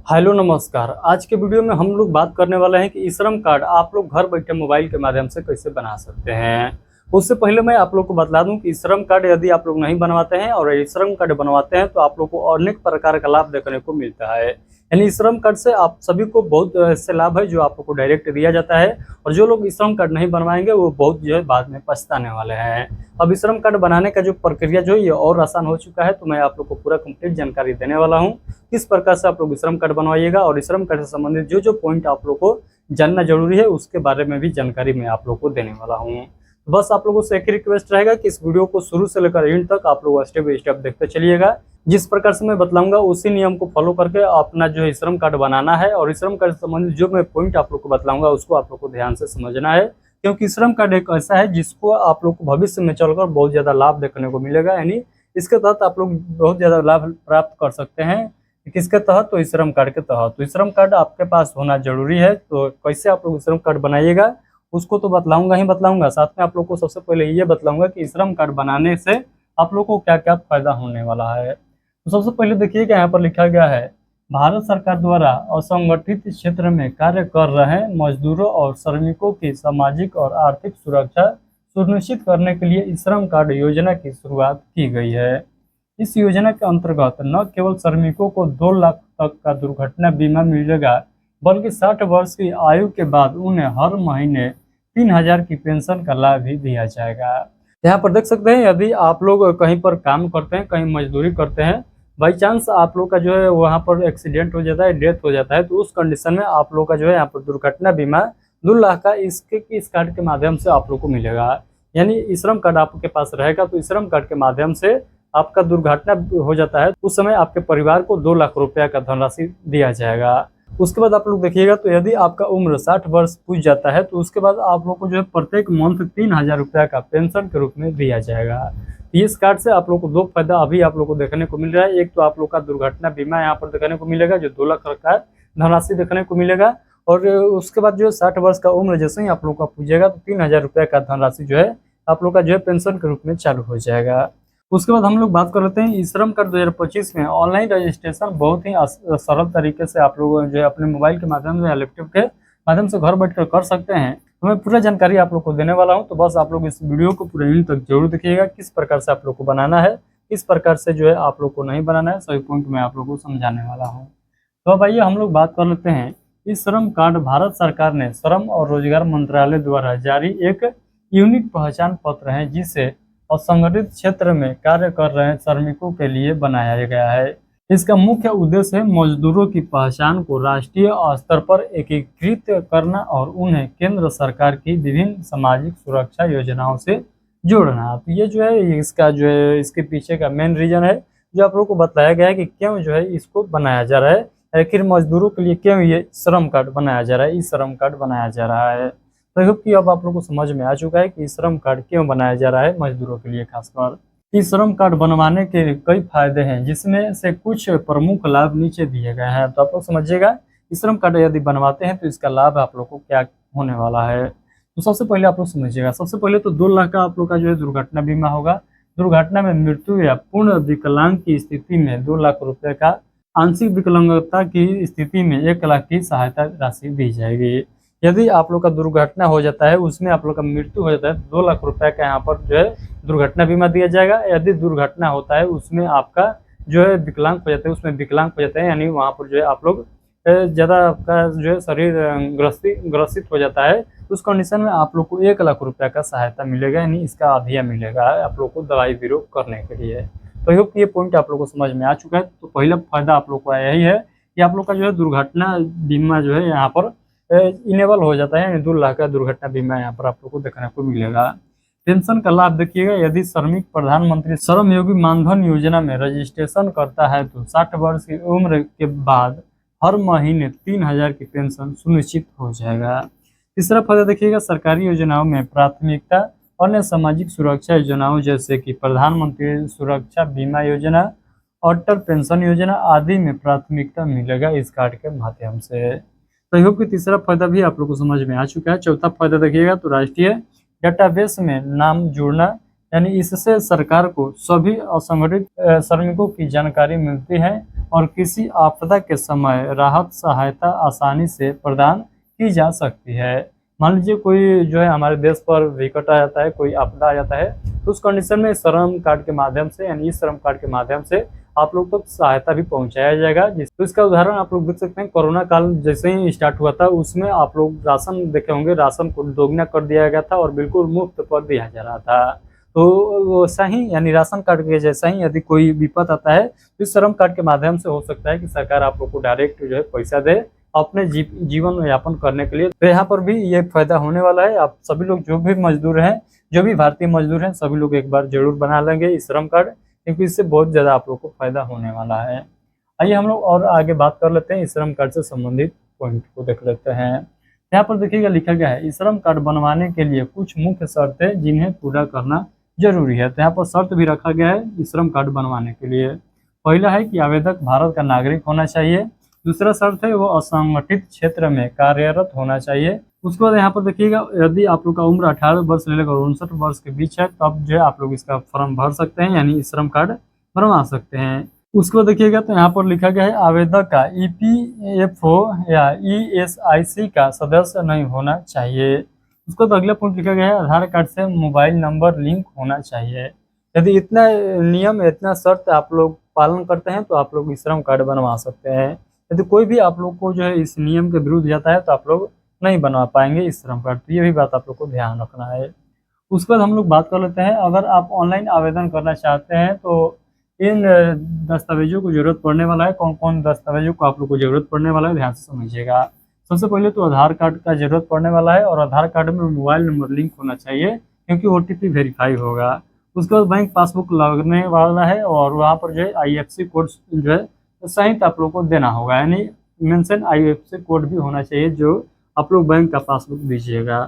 Hello नमस्कार। आज के वीडियो में हम लोग बात करने वाले हैं कि ई श्रम कार्ड आप लोग घर बैठे मोबाइल के माध्यम से कैसे बना सकते हैं। उससे पहले मैं आप लोग को बता दूं कि ई श्रम कार्ड यदि आप लोग नहीं बनवाते हैं और ई श्रम कार्ड बनवाते हैं तो आप लोग को अनेक प्रकार का लाभ देखने को मिलता है। यानी ई श्रम कार्ड से आप सभी को बहुत ऐसे लाभ है जो आप लोग को डायरेक्ट दिया जाता है, और जो लोग ई श्रम कार्ड नहीं बनवाएंगे वो बहुत जो है बाद में पछताने वाले हैं। अब ई श्रम कार्ड बनाने का जो प्रक्रिया जो है ये और आसान हो चुका है, तो मैं आप लोग को पूरा कंप्लीट जानकारी देने वाला हूँ किस प्रकार से आप लोग श्रम कार्ड बनवाइएगा, और श्रम कार्ड से संबंधित जो जो पॉइंट आप लोग को जानना जरूरी है उसके बारे में भी जानकारी मैं आप लोग को देने वाला हूँ। तो बस आप लोगों से एक ही रिक्वेस्ट रहेगा कि इस वीडियो को शुरू से लेकर एंड तक आप लोग स्टेप बाय स्टेप देखते चलिएगा। जिस प्रकार से मैं बतलाऊंगा उसी नियम को फॉलो करके अपना जो है श्रम कार्ड बनाना है, और श्रम कार्ड से संबंधित जो मैं पॉइंट आप लोग को बतलाऊंगा उसको आप लोग को ध्यान से समझना है, क्योंकि श्रम कार्ड एक ऐसा है जिसको आप लोग को भविष्य में चलकर बहुत ज़्यादा लाभ देखने को मिलेगा। यानी इसके तहत आप लोग बहुत ज़्यादा लाभ प्राप्त कर सकते हैं। किसके तहत? तो श्रम कार्ड के तहत। तो श्रम कार्ड आपके पास होना जरूरी है। तो कैसे आप लोग श्रम कार्ड बनाइएगा उसको तो बतलाऊंगा, साथ में आप लोग को सबसे पहले ये बतलाऊंगा कि श्रम कार्ड बनाने से आप लोग को क्या क्या फायदा होने वाला है। तो सबसे पहले देखिएगा यहाँ पर लिखा गया है, भारत सरकार द्वारा असंगठित क्षेत्र में कार्य कर रहे मजदूरों और श्रमिकों की सामाजिक और आर्थिक सुरक्षा सुनिश्चित करने के लिए श्रम कार्ड योजना की शुरुआत की गई है। इस योजना के अंतर्गत न केवल श्रमिकों को 2 लाख तक का दुर्घटना बीमा मिलेगा, बल्कि 60 वर्ष की आयु के बाद उन्हें हर महीने 3000 की पेंशन का लाभ भी दिया जाएगा। यहाँ पर देख सकते हैं, यदि आप लोग कहीं पर काम करते हैं, कहीं मजदूरी करते हैं, बाई चांस आप लोग का जो है वहाँ पर एक्सीडेंट हो जाता है, डेथ हो जाता है, तो उस कंडीशन में आप लोग का जो है यहाँ पर दुर्घटना बीमा 2 लाख का इस कार्ड के माध्यम से आप लोग को मिलेगा। यानी श्रम कार्ड आपके पास रहेगा तो श्रम कार्ड के माध्यम से आपका दुर्घटना हो जाता है, उस समय आपके परिवार को 2 लाख रुपया का धनराशि दिया जाएगा। उसके बाद आप लोग देखिएगा, तो यदि आपका उम्र 60 वर्ष पूछ जाता है तो उसके बाद आप लोग को जो है प्रत्येक मंथ 3000 रुपया का पेंशन के रूप में दिया जाएगा। इस कार्ड से आप लोग को 2 फायदा अभी आप लोग को देखने को मिल रहा है। एक तो आप लोग का दुर्घटना बीमा यहाँ पर देखने को मिलेगा जो 2 लाख का धनराशि देखने को मिलेगा, और उसके बाद जो 60 वर्ष का उम्र जैसे ही आप लोग का पूछेगा तो 3000 रुपया का धनराशि जो है आप लोग का जो है पेंशन के रूप में चालू हो जाएगा। उसके बाद हम लोग बात कर लेते हैं ई श्रम कार्ड 2025 में ऑनलाइन रजिस्ट्रेशन बहुत ही सरल तरीके से आप लोग जो है अपने मोबाइल के माध्यम से या लैपटॉप के माध्यम से घर बैठकर कर सकते हैं। तो मैं पूरा जानकारी आप लोग को देने वाला हूं, तो बस आप लोग इस वीडियो को पूरे एंड तक जरूर देखिएगा। किस प्रकार से आप लोग को बनाना है, किस प्रकार से जो है आप लोग को नहीं बनाना है, सभी पॉइंट मैं आप लोग को समझाने वाला हूँ। तो अब आइए हम लोग बात कर लेते हैं। ई श्रम कार्ड भारत सरकार ने श्रम और रोजगार मंत्रालय द्वारा जारी एक यूनिक पहचान पत्र है, जिसे असंगठित क्षेत्र में कार्य कर रहे श्रमिकों के लिए बनाया गया है। इसका मुख्य उद्देश्य है मजदूरों की पहचान को राष्ट्रीय स्तर पर एकीकृत करना और उन्हें केंद्र सरकार की विभिन्न सामाजिक सुरक्षा योजनाओं से जोड़ना। तो ये जो है इसका जो है इसके पीछे का मेन रीजन है जो आप लोगों को बताया गया है कि क्यों जो है इसको बनाया जा रहा है, आखिर मजदूरों के लिए क्यों ये श्रम कार्ड बनाया जा रहा है, ई श्रम कार्ड बनाया जा रहा है। तो होप कि अब आप लोगों को समझ में आ चुका है कि श्रम कार्ड क्यों बनाया जा रहा है मजदूरों के लिए खासकर। इस श्रम कार्ड बनवाने के कई फायदे हैं, जिसमें से कुछ प्रमुख लाभ नीचे दिए गए हैं। तो आप लोग समझिएगा, इस श्रम कार्ड यदि बनवाते हैं तो इसका लाभ आप लोग को क्या होने वाला है। तो सबसे पहले आप लोग समझिएगा, सबसे पहले तो 2 लाख का आप लोग का जो है दुर्घटना बीमा होगा। दुर्घटना में मृत्यु या पूर्ण विकलांग की स्थिति में 2 लाख रुपये का, आंशिक विकलांगता की स्थिति में 1 लाख की सहायता राशि दी जाएगी। यदि आप लोग का दुर्घटना हो जाता है, उसमें आप लोग का मृत्यु हो जाता है, 2 लाख रुपए का यहाँ पर जो है दुर्घटना बीमा दिया जाएगा। यदि दुर्घटना होता है उसमें आपका जो है विकलांग हो जाता है, उसमें विकलांग हो जाता है, यानी वहाँ पर जो है आप लोग ज़्यादा आपका जो है शरीर ग्रसित हो जाता है, उस कंडीशन में आप लोग को 1 लाख रुपया का सहायता मिलेगा, यानी इसका अधिया मिलेगा आप लोग को दवाई बीरो करने के लिए। तो होप ये पॉइंट आप लोग को समझ में आ चुका है। तो पहला फायदा आप लोग को यही है कि आप लोग का जो है दुर्घटना बीमा जो है यहाँ पर इनेबल हो जाता है, यानी 2 लाख का दुर्घटना बीमा यहाँ पर आप लोग को देखने को मिलेगा। पेंशन का लाभ देखिएगा, यदि श्रमिक प्रधानमंत्री श्रमयोगी मानधन योजना में रजिस्ट्रेशन करता है तो 60 वर्ष की उम्र के बाद हर महीने 3000 की पेंशन सुनिश्चित हो जाएगा। तीसरा फायदा देखिएगा, सरकारी योजनाओं में प्राथमिकता अन्य सामाजिक सुरक्षा योजनाओं जैसे कि प्रधानमंत्री सुरक्षा बीमा योजना, अटल पेंशन योजना आदि में प्राथमिकता मिलेगा इस कार्ड के माध्यम से। सहयोग की तीसरा फायदा भी आप लोग को समझ में आ चुका है। चौथा फायदा देखिएगा, तो राष्ट्रीय डेटाबेस में नाम जुड़ना यानी इससे सरकार को सभी असंगठित श्रमिकों की जानकारी मिलती है और किसी आपदा के समय राहत सहायता आसानी से प्रदान की जा सकती है। मान लीजिए कोई जो है हमारे देश पर विकट आ जाता है, कोई आपदा आ जाता है, तो उस कंडीशन में श्रम कार्ड के माध्यम से यानी इस श्रम कार्ड के माध्यम से आप लोग तक सहायता भी पहुंचाया जाएगा। तो इसका उदाहरण आप लोग देख सकते हैं, कोरोना काल जैसे ही स्टार्ट हुआ था उसमें आप लोग राशन देखे होंगे, राशन को दोगुना कर दिया गया था और बिल्कुल मुफ्त पर दिया जा रहा था। तो वैसा ही यानी राशन कार्ड के जैसा ही यदि कोई विपद आता है तो इस श्रम कार्ड के माध्यम से हो सकता है कि सरकार आप लोग को डायरेक्ट जो है पैसा दे अपने जीवन यापन करने के लिए। तो यहाँ पर भी ये फायदा होने वाला है। आप सभी लोग जो भी मजदूर हैं, जो भी भारतीय मजदूर हैं, सभी लोग एक बार जरूर बना लेंगे इस श्रम कार्ड, क्योंकि इससे बहुत ज़्यादा आप लोग को फायदा होने वाला है। आइए हम लोग और आगे बात कर लेते हैं, इस श्रम कार्ड से संबंधित पॉइंट को देख लेते हैं। यहाँ पर देखिएगा लिखा गया है, इस श्रम कार्ड बनवाने के लिए कुछ मुख्य शर्तें जिन्हें पूरा करना जरूरी है। तो यहाँ पर शर्त भी रखा गया है इस श्रम कार्ड बनवाने के लिए। पहला है कि आवेदक भारत का नागरिक होना चाहिए। दूसरा शर्त है वो असंगठित क्षेत्र में कार्यरत होना चाहिए। उसके बाद यहाँ पर देखिएगा, यदि आप लोग का उम्र 18 वर्ष से लेकर 59 वर्ष के बीच है तब जो है आप लोग इसका फॉर्म भर सकते हैं, यानी श्रम कार्ड बनवा सकते हैं। उसके बाद देखिएगा तो यहाँ पर लिखा गया है आवेदक का EPFO या ESIC का सदस्य नहीं होना चाहिए। उसके बाद अगला पॉइंट लिखा गया है आधार कार्ड से मोबाइल नंबर लिंक होना चाहिए। यदि इतना नियम, इतना शर्त आप लोग पालन करते हैं तो आप लोग श्रम कार्ड बनवा सकते हैं। यदि कोई भी आप लोग को जो है इस नियम के विरुद्ध जाता है तो आप लोग नहीं बनवा पाएंगे इस श्रम कार्ड। तो ये भी बात आप लोग को ध्यान रखना है। उसके बाद हम लोग बात कर लेते हैं, अगर आप ऑनलाइन आवेदन करना चाहते हैं तो इन दस्तावेजों को जरूरत पड़ने वाला है। कौन कौन दस्तावेजों को आप लोग को जरूरत पड़ने वाला है, ध्यान से समझिएगा। सबसे पहले तो आधार कार्ड का जरूरत पड़ने वाला है और आधार कार्ड में मोबाइल नंबर लिंक होना चाहिए क्योंकि OTP वेरीफाई होगा। उसके बाद बैंक पासबुक लगने वाला है और वहाँ पर जो है IFSC कोड जो है सहित आप लोग को देना होगा, यानी मेंशन IFSC कोड भी होना चाहिए जो आप लोग बैंक का पासबुक दीजिएगा।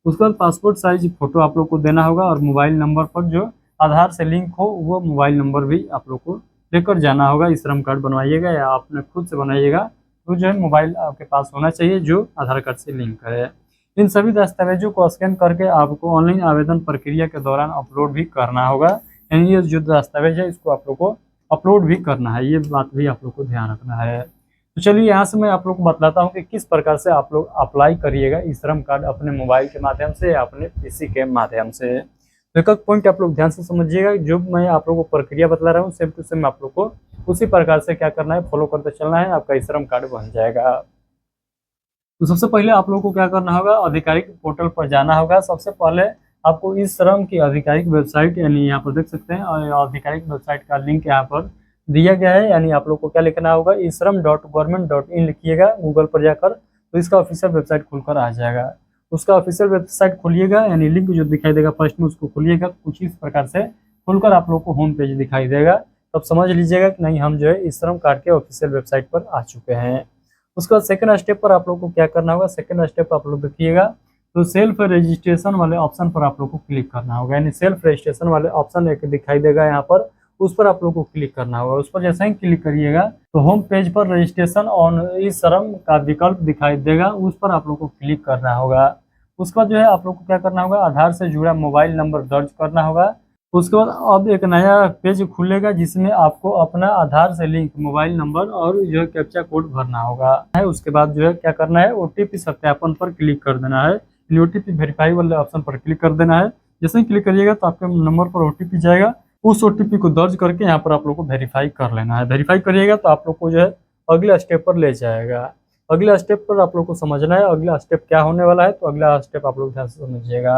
उसके बाद पासपोर्ट साइज फोटो आप लोग को देना होगा और मोबाइल नंबर पर जो आधार से लिंक हो वो मोबाइल नंबर भी आप लोग को लेकर जाना होगा। इस श्रम कार्ड बनवाइएगा या आपने खुद से बनाइएगा तो जो है मोबाइल आपके पास होना चाहिए जो आधार कार्ड से लिंक है। इन सभी दस्तावेजों को स्कैन करके आपको ऑनलाइन आवेदन प्रक्रिया के दौरान अपलोड भी करना होगा, यानी ये जो दस्तावेज है इसको आप लोग को अपलोड भी करना है। ये बात भी आप लोग को ध्यान रखना है। तो चलिए यहाँ से मैं आप लोग को बताता हूँ कि किस प्रकार से आप लोग अप्लाई करिएगा इस श्रम कार्ड अपने मोबाइल के माध्यम से या अपने PC के माध्यम से। तो एक पॉइंट आप लोग ध्यान से समझिएगा, जो मैं आप लोगों को प्रक्रिया बता रहा हूँ सेम टू सेम आप लोग को उसी प्रकार से क्या करना है, फॉलो करते चलना है, आपका श्रम कार्ड बन जाएगा। तो सबसे पहले आप लोग को क्या करना होगा, आधिकारिक पोर्टल पर जाना होगा। सबसे पहले आपको इस श्रम की आधिकारिक वेबसाइट, यानी यहाँ पर देख सकते हैं आधिकारिक वेबसाइट का लिंक यहाँ पर दिया गया है, यानी आप लोग को क्या लिखना होगा, isram.government.in लिखिएगा गूगल पर जाकर, तो इसका ऑफिशियल वेबसाइट खुलकर आ जाएगा। उसका ऑफिशियल वेबसाइट खोलिएगा, यानी लिंक जो दिखाई देगा फर्स्ट में उसको खोलिएगा। कुछ इस प्रकार से खुलकर आप लोग को होम पेज दिखाई देगा, तब समझ लीजिएगा कि नहीं हम जो है इस श्रम कार्ड के ऑफिशियल वेबसाइट पर आ चुके हैं। उसके बाद सेकंड स्टेप पर आप लोग को क्या करना होगा, सेकंड स्टेप आप लोग देखिएगा तो सेल्फ रजिस्ट्रेशन वाले ऑप्शन पर आप लोग को क्लिक करना होगा, यानी सेल्फ रजिस्ट्रेशन वाले ऑप्शन एक दिखाई देगा यहाँ पर, उस पर आप लोग को क्लिक करना होगा। उस पर जैसे ही क्लिक करिएगा तो होम पेज पर रजिस्ट्रेशन ऑन इस श्रम का विकल्प दिखाई देगा, उस पर आप लोग को क्लिक करना होगा। उसके बाद जो है आप लोग को क्या करना होगा, आधार से जुड़ा मोबाइल नंबर दर्ज करना होगा। उसके बाद अब एक नया पेज खुलेगा जिसमें आपको अपना आधार से लिंक मोबाइल नंबर और जो है कैप्चा कोड भरना होगा। उसके बाद जो है क्या करना है, OTP सत्यापन पर क्लिक कर देना है, OTP वेरीफाई वाले ऑप्शन पर क्लिक कर देना है। जैसे ही क्लिक करिएगा तो आपके नंबर पर OTP जाएगा, उस OTP को दर्ज करके यहाँ पर आप लोग को वेरीफाई कर लेना है। वेरीफाई करिएगा तो आप लोग को जो है अगले स्टेप पर ले जाएगा। अगला स्टेप पर आप लोग को समझना है अगला स्टेप क्या होने वाला है, तो अगला स्टेप आप लोग ध्यान से समझिएगा।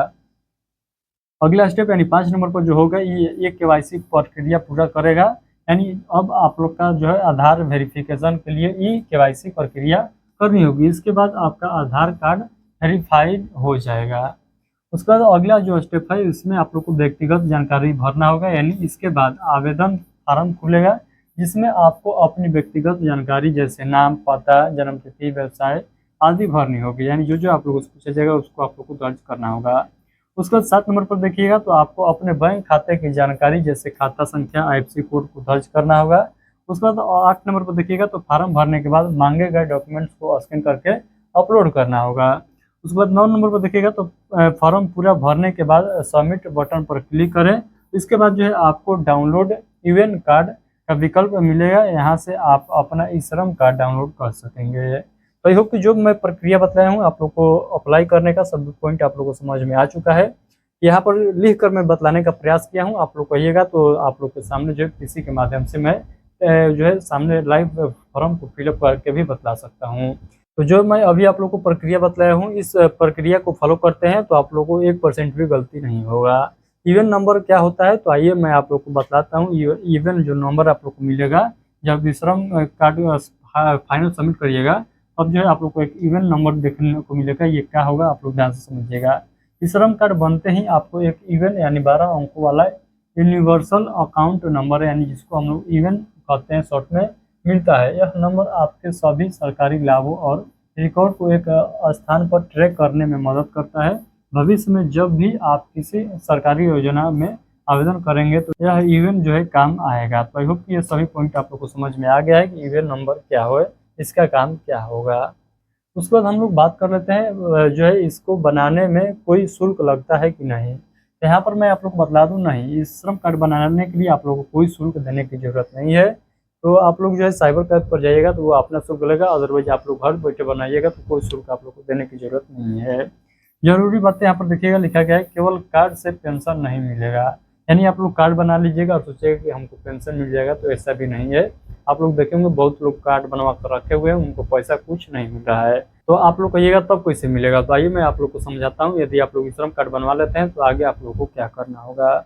अगला स्टेप यानी 5 नंबर पर जो होगा ये KYC प्रक्रिया पूरा करेगा, यानी अब आप लोग का जो है आधार वेरिफिकेशन के लिए KYC प्रक्रिया करनी होगी। इसके बाद आपका आधार कार्ड वेरीफाइड हो जाएगा। उसके बाद अगला जो स्टेप है इसमें आप लोग को व्यक्तिगत जानकारी भरना होगा, यानी इसके बाद आवेदन फार्म खुलेगा जिसमें आपको अपनी व्यक्तिगत जानकारी जैसे नाम, पता, जन्मतिथि, व्यवसाय आदि भरनी होगी, यानी जो आप लोगों से पूछा जाएगा उसको आप लोग को दर्ज करना होगा। उसके बाद 7 नंबर पर देखिएगा तो आपको अपने बैंक खाते की जानकारी जैसे खाता संख्या, IFSC कोड को दर्ज करना होगा। उसके बाद 8 नंबर पर देखिएगा तो फार्म भरने के बाद मांगे गए डॉक्यूमेंट्स को स्कैन करके अपलोड करना होगा। उसके बाद 9 नंबर पर देखिएगा तो फॉर्म पूरा भरने के बाद सबमिट बटन पर क्लिक करें। इसके बाद जो है आपको डाउनलोड ईवन कार्ड का विकल्प मिलेगा, यहाँ से आप अपना ई श्रम कार्ड डाउनलोड कर सकेंगे। तो आई होप कि जो मैं प्रक्रिया बताया हूँ आप लोग को अप्लाई करने का सब पॉइंट आप लोग को समझ में आ चुका है। यहाँ पर लिख कर मैं बतलाने का प्रयास किया हूँ, आप लोग कहिएगा तो आप लोग के सामने जो है किसी के माध्यम से मैं जो है सामने लाइव फॉर्म को फिलअप करके भी बतला सकता हूँ। तो जो मैं अभी आप लोग को प्रक्रिया बतलाया हूँ इस प्रक्रिया को फॉलो करते हैं तो आप लोग को 1% भी गलती नहीं होगा। इवन नंबर क्या होता है तो आइए मैं आप लोग को बतलाता हूँ। इवन जो नंबर आप लोग को मिलेगा जब ई श्रम कार्ड फाइनल सबमिट करिएगा तब जो है आप लोग को एक इवन नंबर देखने को मिलेगा। ये क्या होगा आप लोग ध्यान से समझिएगा। ई श्रम कार्ड बनते ही आपको एक इवन यानी 12 अंकों वाला यूनिवर्सल अकाउंट नंबर यानी जिसको हम लोग इवन कहते हैं शॉर्ट में मिलता है। यह नंबर आपके सभी सरकारी लाभों और रिकॉर्ड को एक स्थान पर ट्रैक करने में मदद करता है। भविष्य में जब भी आप किसी सरकारी योजना में आवेदन करेंगे तो यह इवन जो है काम आएगा। तो आई होप कि ये सभी पॉइंट आप लोग को समझ में आ गया है कि इवन नंबर क्या हो, इसका काम क्या होगा। उसके बाद हम लोग बात कर लेते हैं जो है इसको बनाने में कोई शुल्क लगता है कि नहीं। तो यहाँ पर मैं आप लोग को बतला दूं, नहीं, इस श्रम कार्ड बनाने के लिए आप लोगों को कोई शुल्क देने की जरूरत नहीं है। तो आप लोग जो है साइबर कैफ पर जाइएगा तो वो अपना शुल्क लेगा, अदरवाइज आप लोग घर बैठे बनाइएगा तो कोई शुल्क आप लोग को देने की जरूरत नहीं है। जरूरी बातें यहाँ पर देखिएगा लिखा गया है केवल कार्ड से पेंशन नहीं मिलेगा, यानी आप लोग कार्ड बना लीजिएगा और सोचिएगा कि हमको पेंशन मिल जाएगा, तो ऐसा भी नहीं है। आप लोग देखेंगे बहुत लोग कार्ड बनवा कर रखे हुए हैं उनको पैसा कुछ नहीं मिल रहा है। तो आप लोग कहिएगा तब कैसे मिलेगा, तो आइए मैं आप लोग को समझाता हूँ। यदि आप लोग ई श्रम कार्ड बनवा लेते हैं तो आगे आप लोग को क्या करना होगा।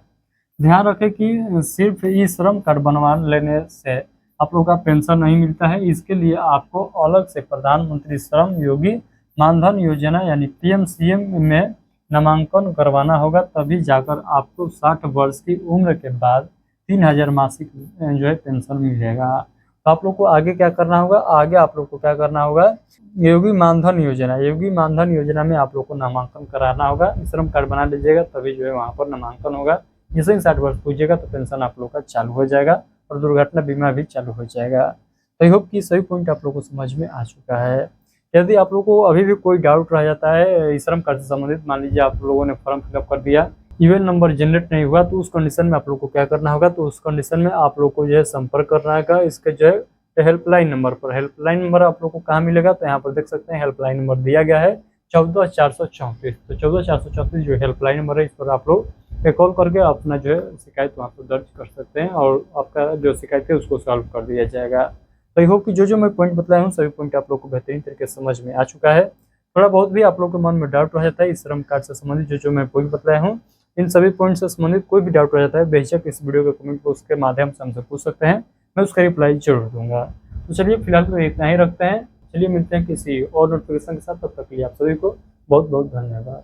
ध्यान रखें कि सिर्फ ई श्रम कार्ड बनवा लेने से आप लोग का पेंशन नहीं मिलता है। इसके लिए आपको अलग से प्रधानमंत्री श्रम योगी मानधन योजना यानी PMCM में नामांकन करवाना होगा, तभी जाकर आपको 60 वर्ष की उम्र के बाद 3000 मासिक जो है पेंशन मिलेगा। तो आप लोग को आगे क्या करना होगा, आगे आप लोग को क्या करना होगा, योगी मानधन योजना में आप लोग को नामांकन कराना होगा। श्रम कार्ड बना लीजिएगा तभी जो है वहाँ पर नामांकन होगा। जैसे ही 60 वर्ष पूछिएगा तो पेंशन आप लोग का चालू हो जाएगा और दुर्घटना बीमा भी चालू हो जाएगा। तो आई होप कि सभी पॉइंट आप लोग को समझ में आ चुका है। यदि आप लोग को अभी भी कोई डाउट रह जाता है श्रम कार्ड से संबंधित, मान लीजिए आप लोगों ने फॉर्म फिलअप कर दिया, इवन नंबर जनरेट नहीं हुआ, तो उस कंडीशन में आप लोग को क्या करना होगा, तो उस कंडीशन में आप लोग को जो है संपर्क करना है इसके जो है हेल्पलाइन नंबर पर। हेल्पलाइन नंबर आप लोग को कहाँ मिलेगा, तो यहाँ पर देख सकते हैं हेल्पलाइन नंबर दिया गया है 14434। तो 14434 जो हेल्पलाइन नंबर है इस पर आप लोग कॉल करके अपना जो है शिकायत वहाँ पर दर्ज कर सकते हैं और आपका जो शिकायत है उसको सॉल्व कर दिया जाएगा। तो आई होप कि जो मैं पॉइंट बताया हूँ सभी पॉइंट आप लोग को बेहतरीन तरीके से समझ में आ चुका है। थोड़ा बहुत भी आप लोग के मन में डाउट रह जाता है इस श्रम कार्ड से संबंधित जो मैं पॉइंट बताया हूँ, इन सभी पॉइंट से संबंधित कोई भी डाउट रह जाता है बेशक इस वीडियो के कमेंट बॉक्स के माध्यम से हमसे पूछ सकते हैं, मैं उसका रिप्लाई जरूर दूंगा। तो चलिए फिलहाल तो इतना ही रखते हैं, चलिए मिलते हैं किसी और नोटिफिकेशन के साथ, तब तक के लिए आप सभी को बहुत बहुत धन्यवाद।